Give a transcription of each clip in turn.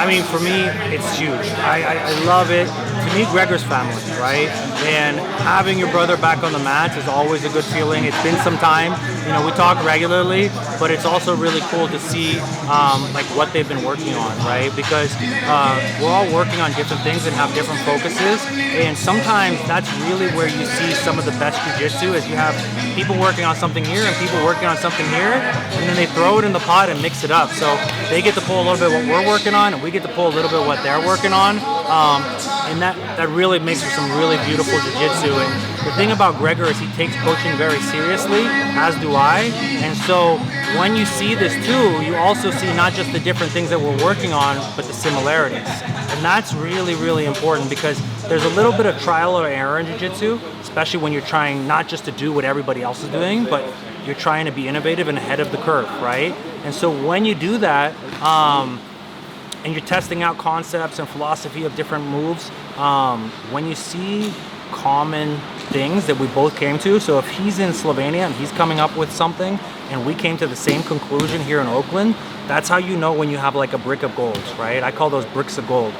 I mean, for me, it's huge. I love it. To me, Gregor's family, right? And having your brother back on the mats is always a good feeling. It's been some time. You know, we talk regularly, but it's also really cool to see like what they've been working on, right? Because we're all working on different things and have different focuses. And sometimes that's really where you see some of the best jiu-jitsu is you have people working on something here and people working on something here, and then they throw it in the pot and mix it up. So they get to pull a little bit what we're working on, and we get to pull a little bit what they're working on. And that really makes for some really beautiful jiu-jitsu. And the thing about Gregor is he takes coaching very seriously, as do I. And so when you see this too, you also see not just the different things that we're working on, but the similarities. And that's really, really important because there's a little bit of trial or error in jiu-jitsu, especially when you're trying not just to do what everybody else is doing, but you're trying to be innovative and ahead of the curve, right? And so when you do that, and you're testing out concepts and philosophy of different moves, when you see common things that we both came to, so if he's in Slovenia and he's coming up with something and we came to the same conclusion here in Oakland, that's how you know when you have like a brick of gold, right? I call those bricks of gold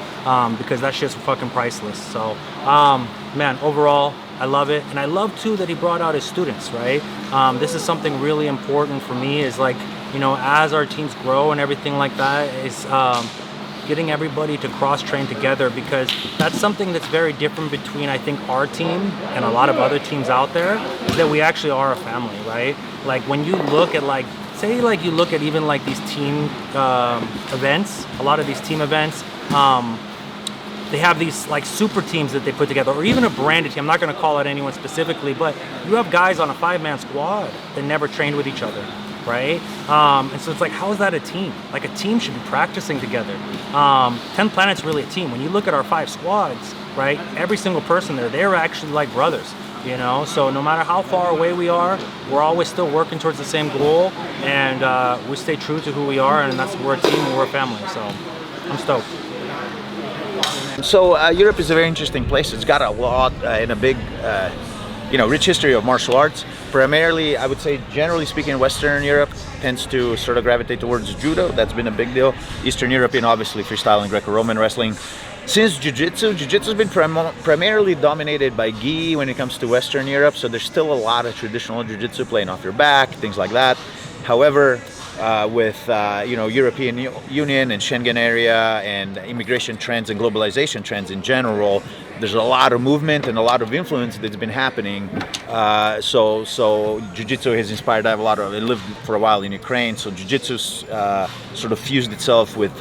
because that shit's fucking priceless. So, man, overall, I love it. And I love too that he brought out his students, right? This is something really important for me is like, you know, as our teams grow and everything like that is getting everybody to cross-train together, because that's something that's very different between, I think, our team and a lot of other teams out there, is that we actually are a family, right? Like when you look at like, say like you look at even like these team events, a lot of these team events, they have these like super teams that they put together, or even a branded team. I'm not going to call out anyone specifically, but you have guys on a 5-man squad that never trained with each other, right? And so it's like, how is that a team? Like a team should be practicing together. 10 Planet's really a team. When you look at our 5 squads, right, every single person there, they're actually like brothers, you know? So no matter how far away we are, we're always still working towards the same goal, and we stay true to who we are, and that's we're a team and we're a family. So I'm stoked. So Europe is a very interesting place. It's got a lot and a big, rich history of martial arts. Primarily, I would say, generally speaking, Western Europe tends to sort of gravitate towards judo. That's been a big deal. Eastern European, obviously, freestyle and Greco-Roman wrestling. Since jiu-jitsu's been primarily dominated by gi when it comes to Western Europe. So there's still a lot of traditional jiu-jitsu playing off your back, things like that. However, with European Union and Schengen area and immigration trends and globalization trends in general, there's a lot of movement and a lot of influence that's been happening. So jiu-jitsu has inspired. I lived for a while in Ukraine, so jiu-jitsu sort of fused itself with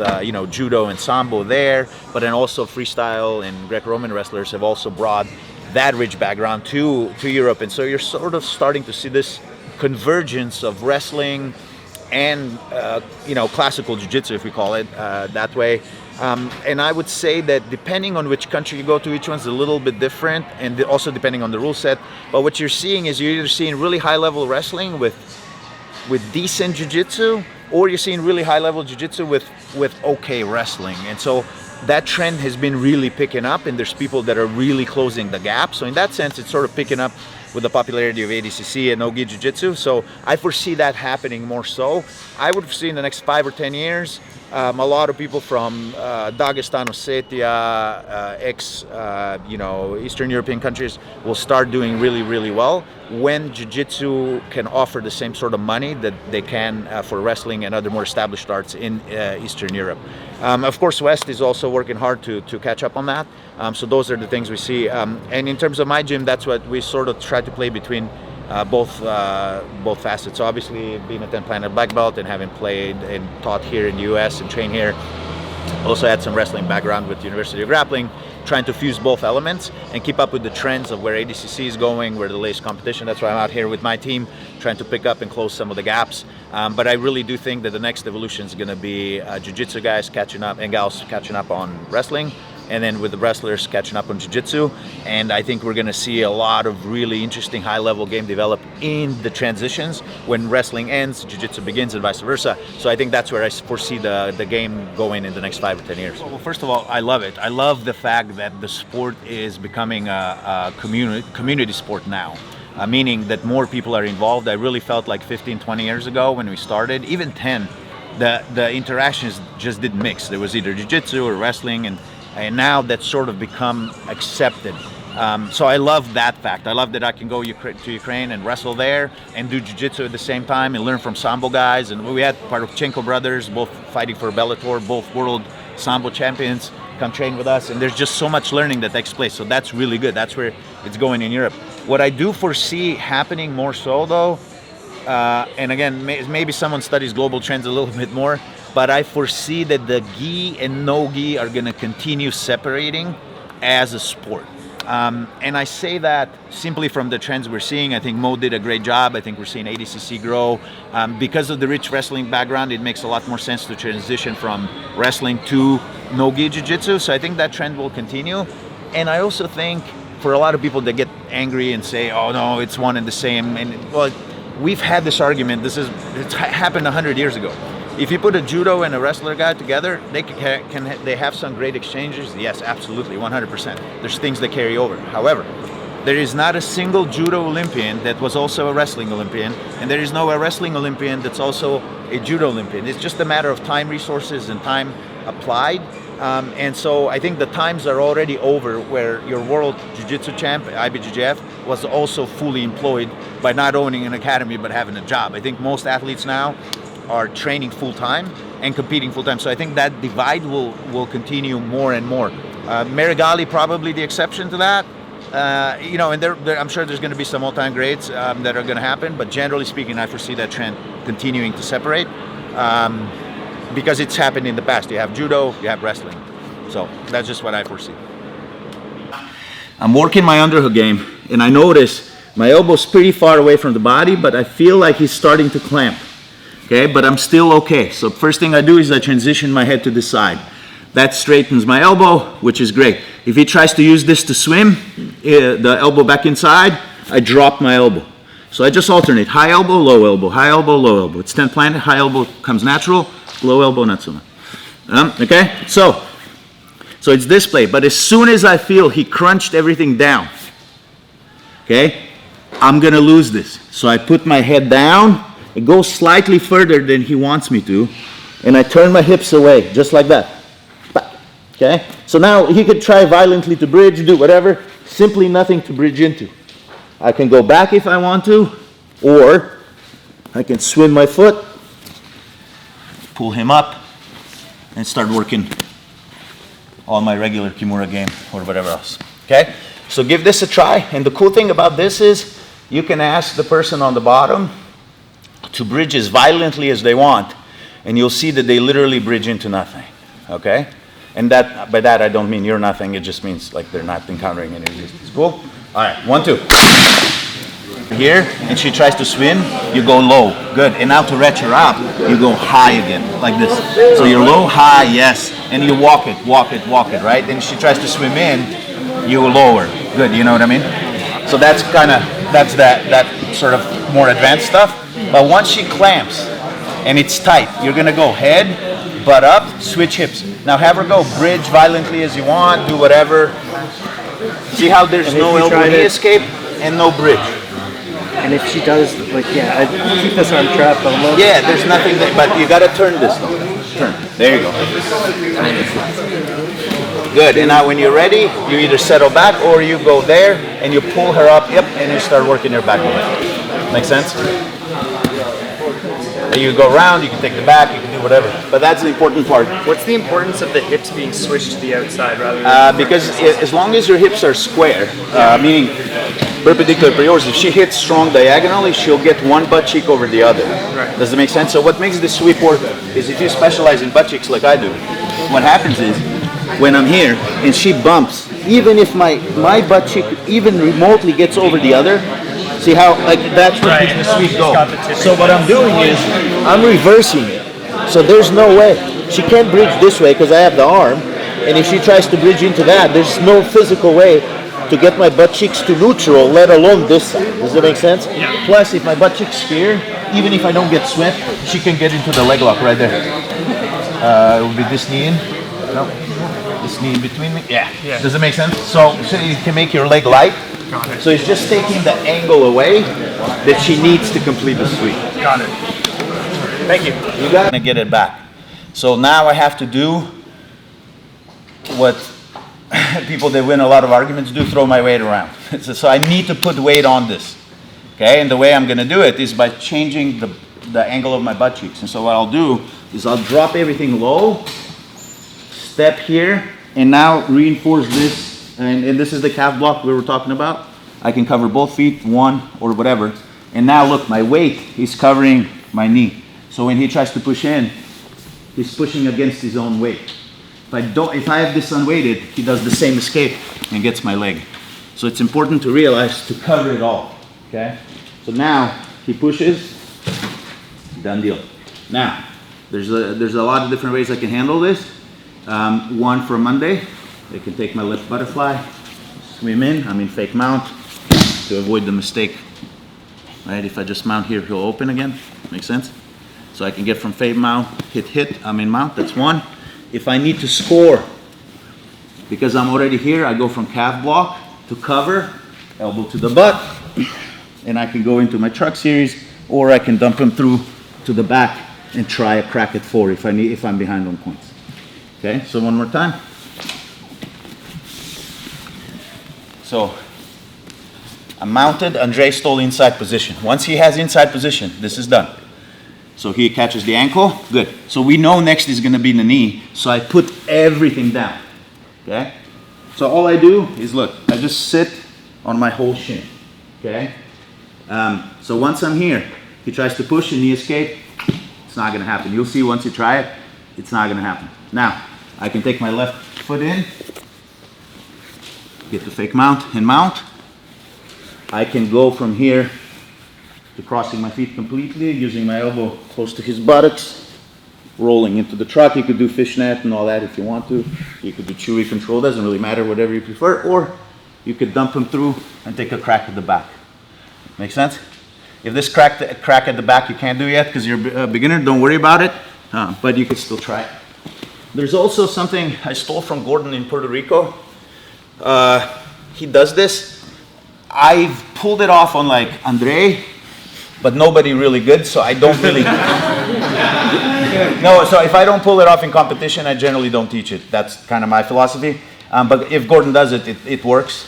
judo and sambo there, but then also freestyle and Greco-Roman wrestlers have also brought that rich background to Europe, and so you're sort of starting to see this convergence of wrestling and classical jiu-jitsu, if we call it that way. And I would say that depending on which country you go to, each one's a little bit different, and also depending on the rule set. But what you're seeing is you're either seeing really high-level wrestling with decent jiu-jitsu, or you're seeing really high-level jiu-jitsu with okay wrestling. And so that trend has been really picking up, and there's people that are really closing the gap. So in that sense, it's sort of picking up with the popularity of ADCC and no-gi jiu-jitsu. So I foresee that happening more so. I would foresee in the next 5 or 10 years, a lot of people from Dagestan, Ossetia, Eastern European countries will start doing really, really well when jiu-jitsu can offer the same sort of money that they can for wrestling and other more established arts in Eastern Europe. Of course, West is also working hard to catch up on that. So those are the things we see. And in terms of my gym, that's what we sort of try to play between both facets. So obviously being a 10 Planet black belt and having played and taught here in the US and trained here, also had some wrestling background with the University of Grappling, trying to fuse both elements and keep up with the trends of where ADCC is going, where the latest competition. That's why I'm out here with my team, trying to pick up and close some of the gaps. But I really do think that the next evolution is going to be jiu-jitsu guys catching up and gals catching up on wrestling, and then with the wrestlers catching up on jiu-jitsu. And I think we're going to see a lot of really interesting high-level game develop in the transitions. When wrestling ends, jiu-jitsu begins, and vice versa. So I think that's where I foresee the game going in the next 5 or 10 years. Well, first of all, I love it. I love the fact that the sport is becoming a community sport now. Meaning that more people are involved. I really felt like 15, 20 years ago when we started, even 10, the interactions just didn't mix. There was either jiu-jitsu or wrestling, and now that's sort of become accepted. So I love that fact. I love that I can go to Ukraine and wrestle there and do jiu-jitsu at the same time and learn from Sambo guys. And we had Parubchenko brothers, both fighting for Bellator, both world Sambo champions, come train with us. And there's just so much learning that takes place. So that's really good. That's where it's going in Europe. What I do foresee happening more so though, and again, maybe someone studies global trends a little bit more, but I foresee that the gi and no gi are going to continue separating as a sport. And I say that simply from the trends we're seeing. I think Mo did a great job. I think we're seeing ADCC grow. Because of the rich wrestling background, it makes a lot more sense to transition from wrestling to no-gi jiu-jitsu. So I think that trend will continue. And I also think for a lot of people that get angry and say, oh no, it's one and the same. And well, we've had this argument. It's happened 100 years ago. If you put a judo and a wrestler guy together, they have some great exchanges? Yes, absolutely, 100%. There's things that carry over. However, there is not a single judo Olympian that was also a wrestling Olympian, and there is no a wrestling Olympian that's also a judo Olympian. It's just a matter of time, resources, and time applied. And so I think the times are already over where your world jiu-jitsu champ, IBJJF, was also fully employed by not owning an academy but having a job. I think most athletes now are training full-time and competing full-time. So I think that divide will continue more and more. Marigali probably the exception to that. And I'm sure there's going to be some all-time grades that are going to happen, but generally speaking, I foresee that trend continuing to separate because it's happened in the past. You have judo, you have wrestling. So that's just what I foresee. I'm working my underhook game, and I notice my elbow's pretty far away from the body, but I feel like he's starting to clamp. Okay, but I'm still okay. So first thing I do is I transition my head to the side. That straightens my elbow, which is great. If he tries to use this to swim, the elbow back inside, I drop my elbow. So I just alternate, high elbow, low elbow, high elbow, low elbow. It's 10 planet, high elbow comes natural, low elbow not so much. Okay, so it's this play, but as soon as I feel he crunched everything down, okay, I'm gonna lose this. So I put my head down, it goes slightly further than he wants me to, and I turn my hips away, just like that. Okay? So now he could try violently to bridge, do whatever, simply nothing to bridge into. I can go back if I want to, or I can swim my foot, pull him up, and start working on my regular Kimura game or whatever else. Okay? So give this a try, and the cool thing about this is you can ask the person on the bottom to bridge as violently as they want, and you'll see that they literally bridge into nothing, okay? And that, by that I don't mean you're nothing, it just means like they're not encountering any resistance. Cool? All right, 1, 2. Here, and she tries to swim, you go low, good. And now to ratchet her up, you go high again, like this. So you're low, high, yes, and you walk it, right? Then she tries to swim in, you lower, good, you know what I mean? So that's that sort of more advanced stuff. But once she clamps and it's tight, you're gonna go head, butt up, switch hips. Now have her go bridge violently as you want, do whatever. See how there's no elbow knee escape and no bridge. And if she does, like, yeah, I keep this arm trapped almost. Yeah, there's nothing that, but you gotta turn this though. Turn, there you go. Good, and now when you're ready, you either settle back or you go there and you pull her up, yep, and you start working her back away. Make sense? You go around, you can take the back, you can do whatever. But that's the important part. What's the importance of the hips being switched to the outside rather than... Because as long as your hips are square, meaning perpendicular to yours, if she hits strong diagonally, she'll get one butt cheek over the other. Right. Does that make sense? So what makes this sweep work is if you specialize in butt cheeks like I do, what happens is when I'm here and she bumps, even if my butt cheek even remotely gets over the other, see how, like, that's what makes the sweep go. So what I'm doing is, I'm reversing it. So there's no way. She can't bridge this way because I have the arm, and if she tries to bridge into that, there's no physical way to get my butt cheeks to neutral, let alone this side. Does that make sense? Yeah. Plus, if my butt cheeks spear, even if I don't get swept, she can get into the leg lock right there. It would be this knee in. No. This knee in between me. Yeah. Does it make sense? So you can make your leg light. Got it. So it's just taking the angle away that she needs to complete the sweep. Got it. Thank you. You got to get it back. So now I have to do what people that win a lot of arguments do, throw my weight around. So I need to put weight on this. Okay, and the way I'm going to do it is by changing the angle of my butt cheeks. And so what I'll do is I'll drop everything low, step here, and now reinforce this. And this is the calf block we were talking about. I can cover both feet, one or whatever. And now look, my weight is covering my knee. So when he tries to push in, he's pushing against his own weight. If I have this unweighted, he does the same escape and gets my leg. So it's important to realize to cover it all. Okay? So now he pushes, done deal. Now, there's a lot of different ways I can handle this. One for Monday, I can take my left butterfly, swim in, I'm in fake mount to avoid the mistake. Right? If I just mount here, he'll open again. Make sense? So I can get from fake mount, hit, I'm in mount, that's one. If I need to score, because I'm already here, I go from calf block to cover, elbow to the butt, and I can go into my truck series, or I can dump him through to the back and try a crack at 4 if I'm behind on points. Okay, so one more time. So I'm mounted, Andrej stole inside position. Once he has inside position, this is done. So he catches the ankle, good. So we know next is gonna be the knee, so I put everything down, okay? So all I do is, look, I just sit on my whole shin, okay? So once I'm here, he tries to push and knee escape, it's not gonna happen. You'll see once you try it, it's not gonna happen. Now, I can take my left foot in, get the fake mount and mount. I can go from here to crossing my feet completely, using my elbow close to his buttocks, rolling into the truck. You could do fishnet and all that if you want to. You could do chewy control, doesn't really matter, whatever you prefer. Or you could dump him through and take a crack at the back. Make sense? If this crack at the back you can't do yet because you're a beginner, don't worry about it, but you could still try it. There's also something I stole from Gordon in Puerto Rico. He does this. I've pulled it off on like Andrej, but nobody really good, so I don't really. No, so if I don't pull it off in competition, I generally don't teach it. That's kind of my philosophy. But if Gordon does it, it works.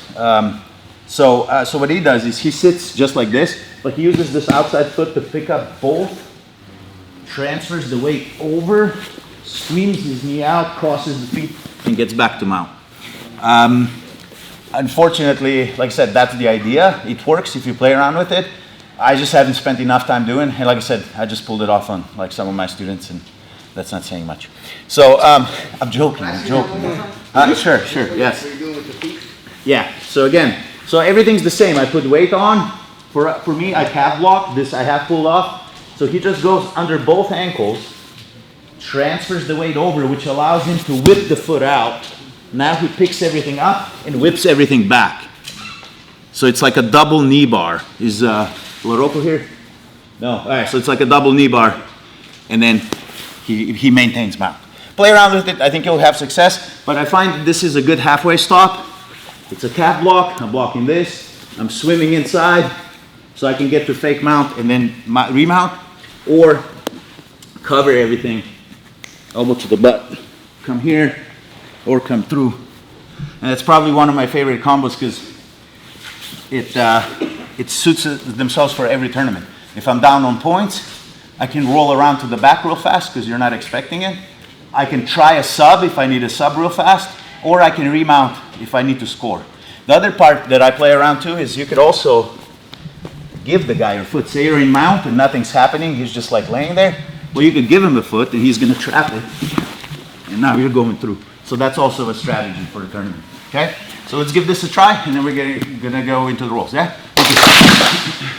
So what he does is he sits just like this, but he uses this outside foot to pick up both, transfers the weight over, swings his knee out, crosses the feet, and gets back to mount. Unfortunately, like I said, that's the idea. It works if you play around with it. I just haven't spent enough time doing it. And like I said, I just pulled it off on like some of my students, and that's not saying much. So I'm joking. Sure, yes. Yeah, so again, so everything's the same. I put weight on. For me, I calf block. This I have pulled off. So he just goes under both ankles, transfers the weight over, which allows him to whip the foot out. Now he picks everything up and whips everything back. So it's like a double knee bar. Is Larocco here? No. All right, so it's like a double knee bar. And then he maintains mount. Play around with it. I think you'll have success. But I find that this is a good halfway stop. It's a calf block. I'm blocking this. I'm swimming inside so I can get to fake mount and then remount. Or cover everything. Elbow to the butt. Come here. Or come through. And it's probably one of my favorite combos because it suits themselves for every tournament. If I'm down on points, I can roll around to the back real fast because you're not expecting it. I can try a sub if I need a sub real fast, or I can remount if I need to score. The other part that I play around too is you could also give the guy your foot. Say you're in mount and nothing's happening, he's just like laying there. Well, you could give him a foot and he's going to trap it. And now you're going through. So that's also a strategy for the tournament. Okay? So let's give this a try, and then we're going to go into the rolls. Yeah? Okay.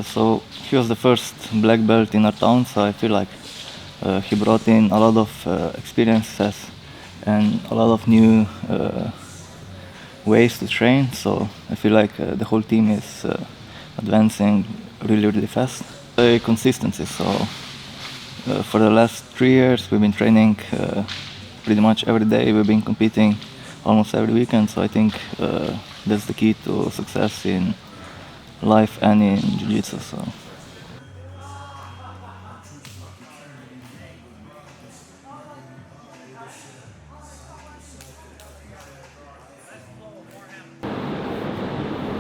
So he was the first black belt in our town, so I feel like he brought in a lot of experiences and a lot of new ways to train. So I feel like the whole team is advancing really fast. Consistency. So for the last 3 years we've been training pretty much every day. We've been competing almost every weekend. So I think that's the key to success in life and in jiu-jitsu.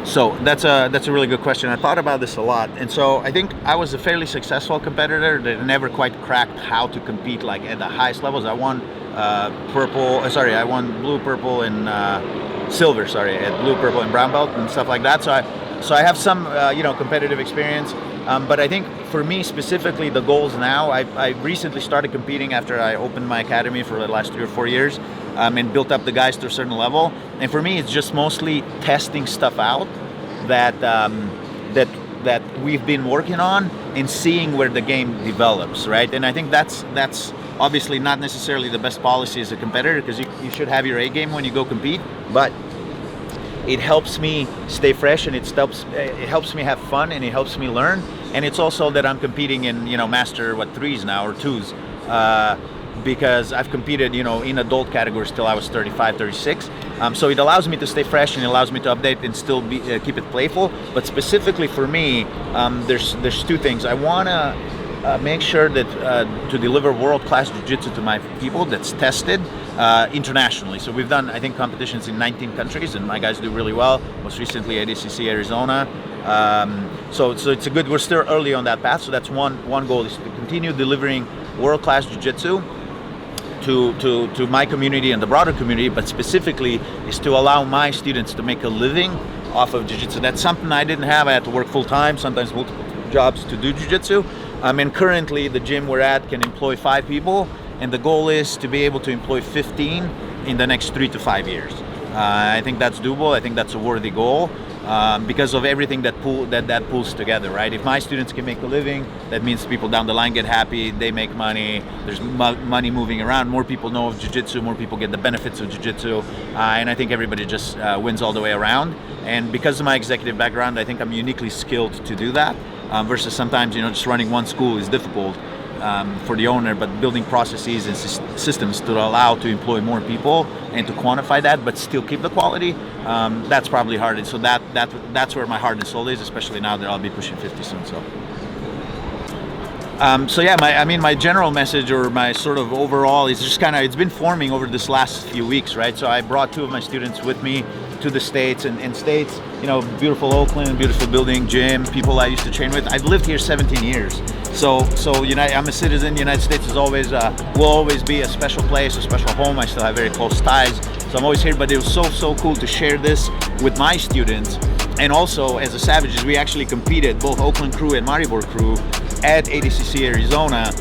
So that's a really good question. I thought about this a lot, and so I think I was a fairly successful competitor that never quite cracked how to compete like at the highest levels. I won I won blue, purple, and silver. Sorry, at blue, purple, and brown belt and stuff like that. So I have some competitive experience. But I think for me specifically, the goals now, I recently started competing after I opened my academy for the last 3 or 4 years, and built up the guys to a certain level. And for me, it's just mostly testing stuff out that we've been working on and seeing where the game develops, right? And I think that's obviously not necessarily the best policy as a competitor, because you should have your A game when you go compete, but it helps me stay fresh, and it helps me have fun, and it helps me learn. And it's also that I'm competing in master 3s now, or 2s, because I've competed in adult categories till I was 35, 36. So it allows me to stay fresh, and it allows me to update and still keep it playful. But specifically for me, there's 2 things. I want to make sure that to deliver world-class jiu-jitsu to my people that's tested internationally. So we've done, I think, competitions in 19 countries, and my guys do really well. Most recently ADCC Arizona. So it's we're still early on that path. So that's one goal, is to continue delivering world-class jiu-jitsu to my community and the broader community, but specifically is to allow my students to make a living off of jiu-jitsu. That's something I didn't have. I had to work full-time, sometimes multiple jobs to do jiu-jitsu. And currently the gym we're at can employ 5 people, and the goal is to be able to employ 15 in the next 3 to 5 years. I think that's doable. I think that's a worthy goal, because of everything that pulls together, right? If my students can make a living, that means people down the line get happy, they make money, there's money moving around, more people know of jiu-jitsu, more people get the benefits of jiu-jitsu, and I think everybody just wins all the way around. And because of my executive background, I think I'm uniquely skilled to do that, versus sometimes just running one school is difficult for the owner, but building processes and systems to allow to employ more people and to quantify that but still keep the quality, that's probably hard. And so that's where my heart and soul is, especially now that I'll be pushing 50 soon. My general message, or my sort of overall, is just it's been forming over this last few weeks, right? So I brought 2 of my students with me to the States, and States, beautiful Oakland, beautiful building, gym, people I used to train with. I've lived here 17 years. So I'm a citizen. The United States is will always be a special place, a special home. I still have very close ties, so I'm always here. But it was so cool to share this with my students. And also, as a Savages, we actually competed, both Oakland crew and Maribor crew, at ADCC Arizona,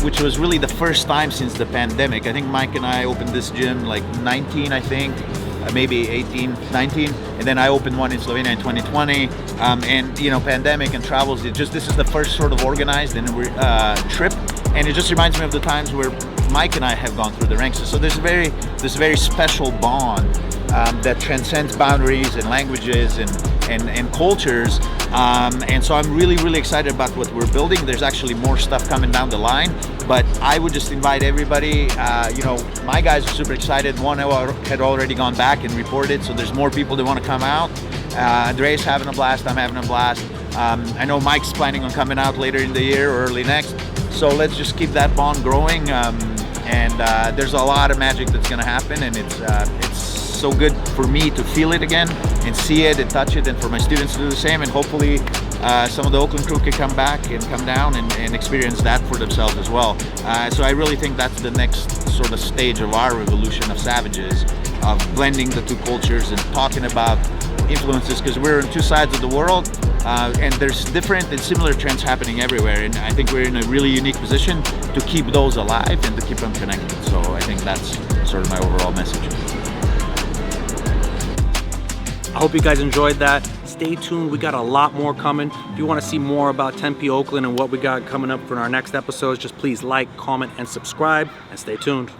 which was really the first time since the pandemic. I think Mike and I opened this gym like 19, I think, maybe 18, 19, and then I opened one in Slovenia in 2020. Pandemic and travels, this is the first sort of organized trip, and it just reminds me of the times where Mike and I have gone through the ranks. So there's this very special bond that transcends boundaries and languages and cultures, and so I'm really excited about what we're building. There's actually more stuff coming down the line, but I would just invite everybody. My guys are super excited. One had already gone back and reported, so there's more people that want to come out. Andrej's having a blast, I'm having a blast. I know Mike's planning on coming out later in the year or early next, so let's just keep that bond growing, and there's a lot of magic that's going to happen, and it's so good for me to feel it again and see it and touch it, and for my students to do the same, and hopefully some of the Oakland crew can come back and come down and experience that for themselves as well. So I really think that's the next sort of stage of our evolution of Savages, of blending the 2 cultures and talking about influences, because we're on 2 sides of the world, and there's different and similar trends happening everywhere, and I think we're in a really unique position to keep those alive and to keep them connected. So I think that's sort of my overall message. I hope you guys enjoyed that. Stay tuned. We got a lot more coming. If you want to see more about Tempe, Oakland, and what we got coming up for our next episodes, just please like, comment, and subscribe, and stay tuned.